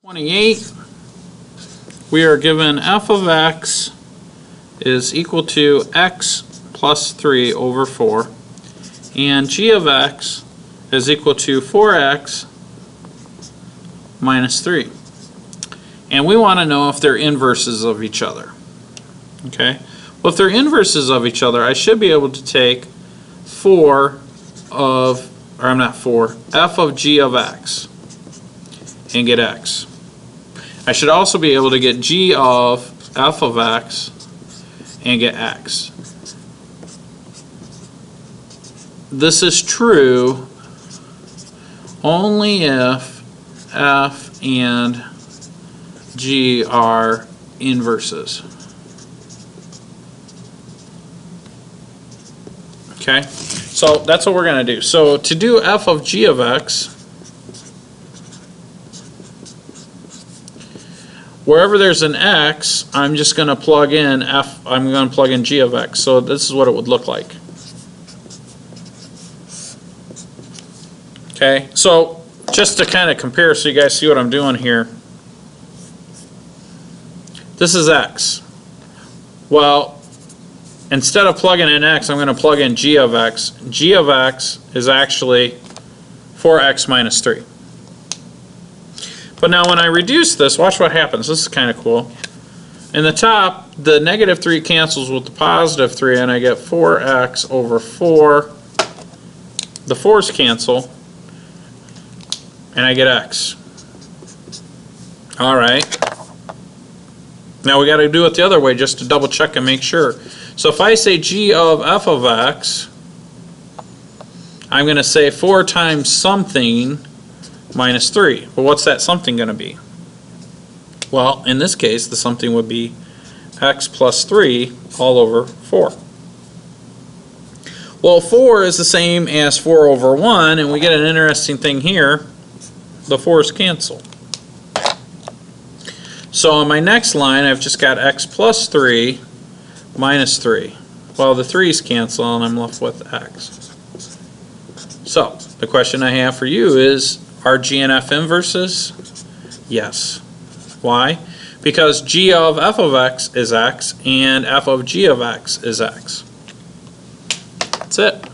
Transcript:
28, we are given f of x is equal to x plus 3 over 4, and g of x is equal to 4x minus 3. And we want to know if they're inverses of each other. Okay? Well, if they're inverses of each other, I should be able to take f of g of x and get x. I should also be able to get g of f of x and get x. This is true only if f and g are inverses. Okay, so that's what we're going to do. So to do f of g of x, wherever there's an x, I'm just going to plug in I'm going to plug in g of x. So this is what it would look like. Okay, so just to kind of compare so you guys see what I'm doing here. This is x. Well, instead of plugging in x, I'm going to plug in g of x. G of x is actually 4x minus 3. But now when I reduce this, watch what happens. This is kind of cool. In the top, the negative 3 cancels with the positive 3, and I get 4x over 4. The 4's cancel, and I get x. Alright. Now we got to do it the other way just to double check and make sure. So if I say g of f of x, I'm going to say 4 times something minus 3. Well, what's that something going to be? Well, in this case, the something would be x plus 3 all over 4. Well, 4 is the same as 4 over 1, and we get an interesting thing here. The 4's cancel. So on my next line, I've just got x plus 3 minus 3. Well, the 3's cancel, and I'm left with x. So the question I have for you is, are g and f inverses? Yes. Why? Because g of f of x is x, and f of g of x is x. That's it.